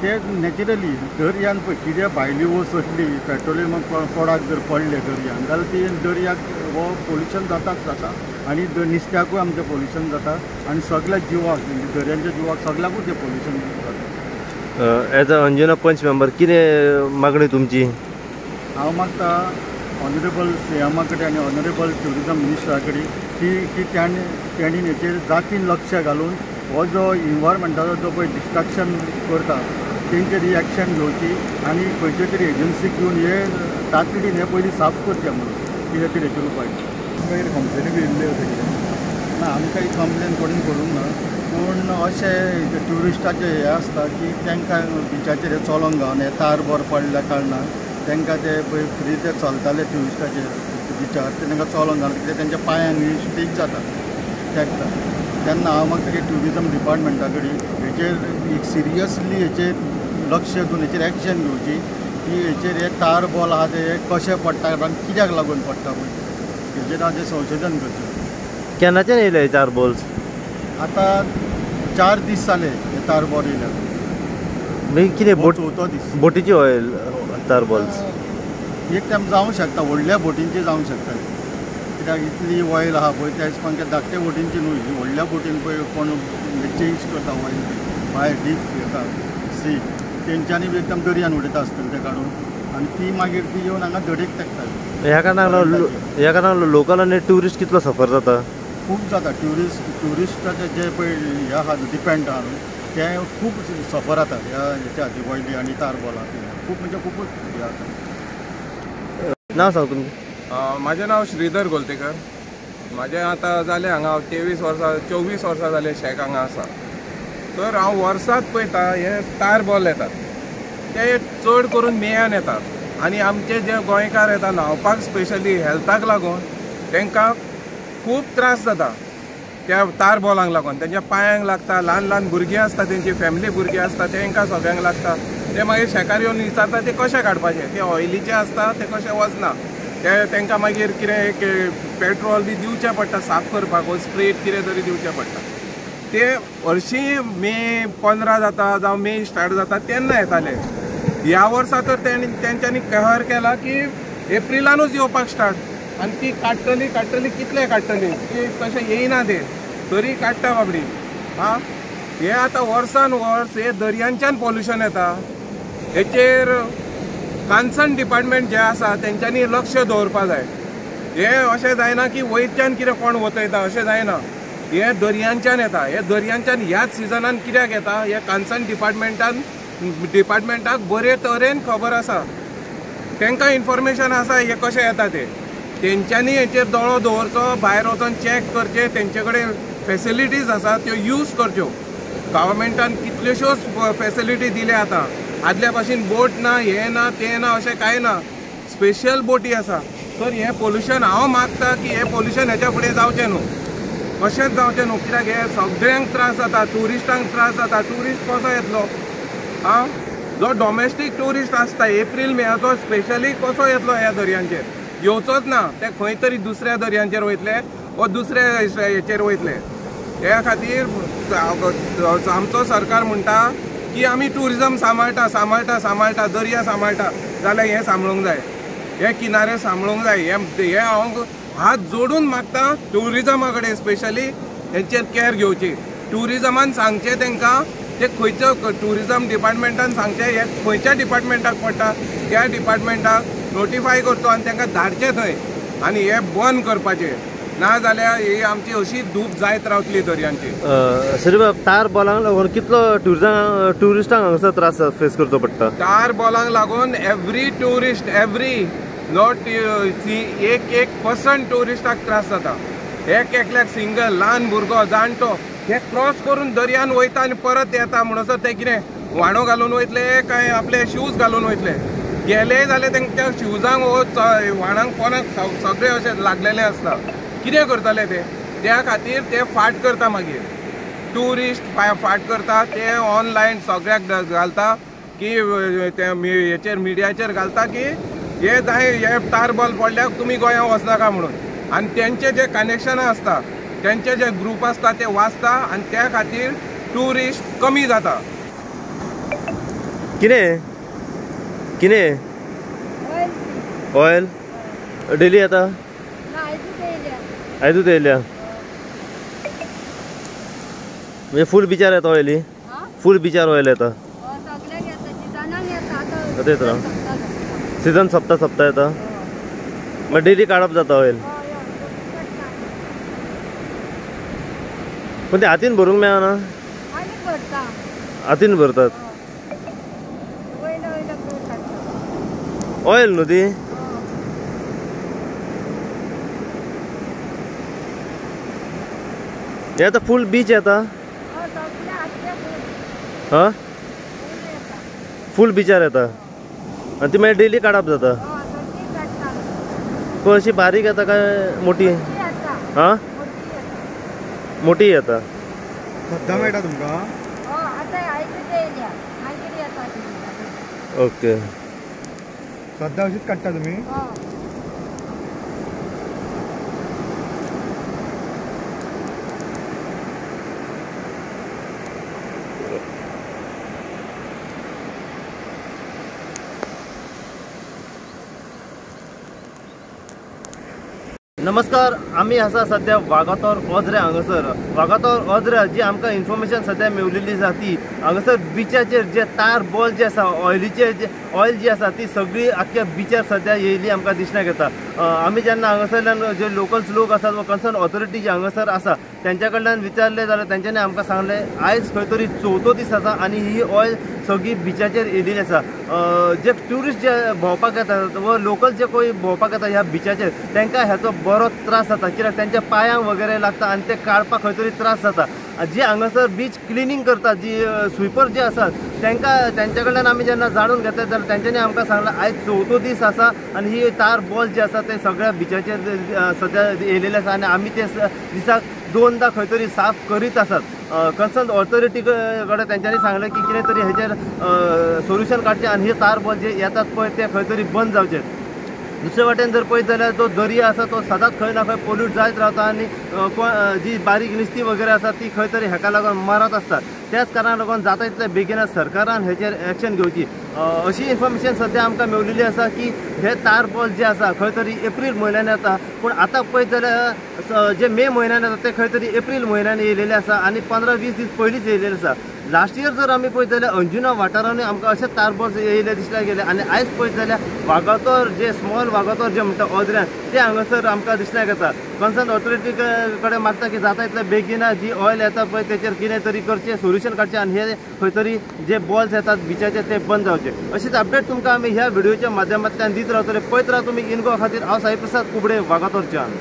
ते नॅचरली दर्यान पळय कितें भायली वस्त असली पेट्रोलियम प्रोडक्ट जर पडले दर्यान जाल्यार ती दर्याक हो पोल्युशन जाताच जाता आनी नुस्त्याकूय आमचें पोल्युशन जाता आनी सगळ्या जिवाक दर्यांच्या जिवाक सगळ्याकूच तें पोल्युशन जाता. एज अ अंजुना पंच मेंबर कितें मागणी तुमची? हांव मागता ऑनरेबल सीएमा कडेन आनी ऑनरेबल ट्युरिजम मिनिस्टरा कडेन की त्यांनी हेचेर जातीन लक्ष घालून हो जो इन्वायरमेंटाचो जो पळय डिस्ट्रक्शन करता तेंचेर रिएक्शन घेवची आनी खंयचे तरी एजन्सीक घेवन हे तातडीन हे पयलीं साफ करचें म्हणून कितें तरी हेचेर उपाय. मागीर कंप्लेनी बी येयल्ल्यो कितें ना आमकां ही कंप्लेन कोणूय करूंक ना पूण अशें ट्युरिस्टाचें हें आसता की तांकां बिचाचेर चलोंक गावना तार बरो पडल्या कारणान तांकां ते पळय फ्री ते चलताले ट्युरिस्टाचे बिचार ते तांकां चलोंक गावना कित्याक तेंच्या पांयांक स्टीक जाता तेंकता. तेन्ना हांव मागता की ट्युरिजम डिपार्टमेंटा कडेन हेचेर सिरियसली हेचेर लक्ष दिवन हेचेर एक्शन घेवची की हेचेर हे तार बॉल आहा ते कशें पडटा आनी कित्याक लागून पडटा पळय हेचेर हाचें संशोधन करचें. केन्नाच्यान येयले तार बॉल्स? आतां 4 दीस जाले हे तार बॉल येयल्यात. मागीर कितें चवथो दीस बोटीची ऑयल तार बॉल्स? एक टायम जावंक शकता व्हडल्या बोटींची जावंक शकता कित्याक इतली ऑयल आहा पळय त्या हिसपान धाकट्या बोटींची न्हू व्हडल्या बोटीन पळय कोण चेंज करता ऑयल भायर डीप येता सी तेंच्यांनी बी एकदम दर्यान उडयता आसतलें तें काडून आनी ती मागीर ती येवन हांगा दडीक तेकता. ह्या कारणान लोकल आनी ट्युरिस्ट कितलो सफर जाता? खूब जाता. ट्युरिस्टाचे जे पळय हे आहा डिपेंड आहा न्हू ते खूब सफर जाता ह्या हेच्या खातीर वयली आनी तार बॉला खूब म्हणजे खूबच हे जाता. नांव सांग तुमचें? म्हाजें नांव श्रीधर गोलतेकर. म्हाजें आतां जालें हांगा 24 वर्सां जालें शेक हांगा आसा. तर हांव वर्सांत पळयता हे तार बॉल येतात ते चड करून मेयान येतात आनी आमचे जे गोंयकार येता न्हांवपाक स्पेशली हेल्थाक लागून तांकां खूब त्रास जाता त्या तार बॉलांक लागून. तेंच्या पांयांक लागता, ल्हान ल्हान भुरगीं आसता तेंची फॅमिली भुरगीं आसता तांकां सगळ्यांक लागता. ते मागीर शेकार येवन विचारता ते कशें काडपाचें ते ऑयलीचे आसता ते कशें वचना ते तांकां मागीर कितें एक पेट्रोल बी दिवचें पडटा साफ करपाक स्प्रेट कितें तरी दिवचें पडटा. ते हरशीं मे 15 जाता जावं मे स्टार्ट जाता तेन्ना येताले. ह्या वर्सा तर तेंच्यांनी कहर केला की एप्रिलानूच येवपाक स्टार्ट आनी ती काडटली कितले काडटली ती तशें येयना ते तरी काडटा बाबडी. हां हे आतां वर्सान वर्स हे दर्यांच्यान पॉल्युशन येता. हेचेर कन्सर्न डिपार्टमेंट जे आसा तेंच्यांनी लक्ष दवरपा जाय. हे अशें जायना की वयरच्यान कितें कोण वतयता अशें जायना. हे दर्यांच्यान येता. हे दर्यांच्यान ह्याच सिजनान कित्याक येता हे कन्सर्न डिपार्टमेंटाक बरे तरेन खबर आसा. तांकां इन्फॉर्मेशन आसा हे कशें येता ते. तेंच्यांनी हेचेर दोळो दवरचो भायर वचून चॅक करचें. तेंचे कडेन फॅसिलिटीज आसा त्यो यूज करच्यो. गव्हर्मेंटान कितल्योश्योच फॅसिलिटी दिल्या आतां. आदल्या भाशेन बोट ना हे ना ते ना अशें कांय ना. स्पेशल बोटी आसा. तर हें पोल्युशन हांव मागता की हें पोल्युशन हेच्या फुडें जावचें न्हू. कशेंच जावचें न्हू कित्याक हे सगळ्यांक त्रास जाता. ट्युरिस्टांक त्रास जाता. ट्युरिस्ट कसो येतलो? आं जो डॉमेस्टीक ट्युरिस्ट आसता एप्रील मेयाचो स्पेशली कसो येतलो ह्या दर्यांचेर? येवचोच ना. ते खंय तरी दुसऱ्या दर्यांचेर वयतले वा दुसऱ्या हेचेर वयतले. ह्या खातीर आमचो सरकार म्हणटा की आमी ट्युरिजम सांबाळटा दर्या सांबाळटा जाल्यार हें सांबाळूंक जाय. हे किनारे सांबाळूंक जाय. हे हांव हात जोडून मागता ट्युरिजमा कडेन स्पेशली हेंचेर केअर घेवची. ट्युरिजमान सांगचें तांकां ते खंयच्यो ट्युरिजम डिपार्टमेंटान सांगचें हे खंयच्या डिपार्टमेंटाक पडटा त्या डिपार्टमेंटाक नोटिफाय करचो आनी तांकां धाडचें थंय आनी हे बंद करपाचें. ना जाल्यार ही आमची अशी धूप जायत रावतली दर्यांची. श्रीबाब तार बॉलांक लागून कितलो ट्युरिस्टांक हांगासर त्रास फेस करचो पडटा? तार बॉलांक लागून एवरी ट्युरिस्ट नॉट एक पर्सन ट्युरिस्टाक त्रास जाता. एकल्याक सिंगल ल्हान भुरगो जाणटो हे क्रॉस करून दर्यान वयता आनी परत येता म्हणसर ते कितें वाणो घालून वयतले काय आपले शूज घालून वयतले? गेले जाल्यार तांच्या शूजांक व्हाणांक पोनाक सगळे अशें लागलेले आसता. कितें करतले ते? त्या खातीर ते फाट करता मागीर ट्युरिस्ट फाट करता. ते ऑनलायन सगळ्याक घालता की ते हेचेर मिडियाचेर घालता की हे तार बॉल पडल्याक तुमी गोंयांत वचनाका म्हणून. आनी तेंचे जे कनेक्शनां आसता तेंचे जे ग्रूप आसता ते वाचता आनी त्या खातीर ट्युरिस्ट कमी जाता. कितें कितें ऑयल डेली येता आयजूच येयल्या म्हणजे फूल बिचार येता ऑयली फूल बिचार ऑयल येता तेच ना सीझन सप्ता येता मग डेली काडप जाता ऑयल पण ते हातीन भरूंक मेळना हातीन भरतात ऑयल न्हू ती हे आता फूल बीच येता हा फूल बिचार येता आणि ती मागीर डेली काडप जाता तो अशी बारीक येता काय मोठी हा मोठी येता सद्दां मेळटा तुमकां ओके सद्दां अशीच काडटा तुमी नमस्कार आम्ही आसा सध्या वागातोर ओझरे हांगासर वागातोर ओझरे जी आमकां इन्फॉर्मेशन सध्या मेवलेली आसा ती हांगासर बिचाचेर जे तार बॉल जे आसा ऑयलीचे जे ऑयल जी आसा ती सगळी आख्या बिचार सध्या येयली आमकां दिसण्याक येता आमी जेन्ना हांगासरल्यान जे लोकल्स लोक आसात वा कन्सर्न ऑथॉरिटी जे हांगासर आसा त्यांच्या कडल्यान विचारले जाल्यार तेंच्यांनी आमकां सांगले आयज खंय तरी 4थो दीस आसा आनी ही ऑयल सगळी बिचाचेर येयलेली आसा जे ट्युरिस्ट जे भोंवपाक येतात व लोकल जे कोण भोंवपाक येता ह्या बिचाचेर तांकां हेचो बरो त्रास जाता कित्याक त्यांच्या पांयांक वगैरे लागता आनी ते काडपाक खंय तरी त्रास जाता जी हांगासर बीच क्लिनिंग करतात जी स्विपर जे आसात त्यांच्या कडल्यान आमी जेन्ना जाणून घेतात जाल्यार तेंच्यांनी आमकां सांगलां आयज 4थो दीस आसा आनी ही तार बॉल जे आसा ते सगळ्या बिचाचेर सद्या येयलेले आसा आनी आमी ते दिसाक 2दा खंय तरी साफ करीत आसात कन्सर्न ऑथॉरिटी कडेन तेंच्यांनी सांगलें की कितें तरी हेचेर सोल्युशन काडचें आनी हे तार बॉल जे येतात पळय ते खंय तरी बंद जावचे दुसरे वाटेन जर पळयत जाल्यार तो दर्या आसा तो सदांच खंय ना खंय पोल्यूट जायत रावता आनी जी बारीक नुस्तीं वगैरे आसा ती खंय तरी हेका लागून मरत आसतात त्याच कारणाक लागून जाता तितले बेगीन सरकारान हेचेर एक्शन घेवची अशी इन्फॉर्मेशन सध्या आमकां मेवलेली आसा की हे तार बॉल जे आसा खंय तरी एप्रील म्हयन्यान येता पूण आतां पळयत जाल्यार जे मे म्हयन्यान येता ते खंय तरी एप्रील म्हयन्यान येयलेले आसा आनी 15-20 दीस पयलींच येयलेले आसा लास्ट इयर जर आमी पळयत जाल्यार अंजुना वाठारांनी आमकां अशें तार बॉल येयले दिसले गेले आनी आयज पळयत जाल्यार वागातोर जे स्मॉल वागातोर जे म्हणटा ओझऱ्यान ते हांगासर आमकां दिसल्याक येता कन्सर्न ऑथॉरिटी कडेन मागता की जाता तितले बेगीन जी ऑयल येता पळय तेचेर कितें तरी करचें सोल्युशन काडचें आनी हे खंय तरी जे बॉल्स येतात बिचाचे ते बंद जावचे अशीच अपडेट तुमकां आमी ह्या व्हिडिओच्या माध्यमांतल्यान दीत रावतले पळयत राहा तुमी इनगो खातीर हांव साई प्रसाद कुबडे वागातोरच्यान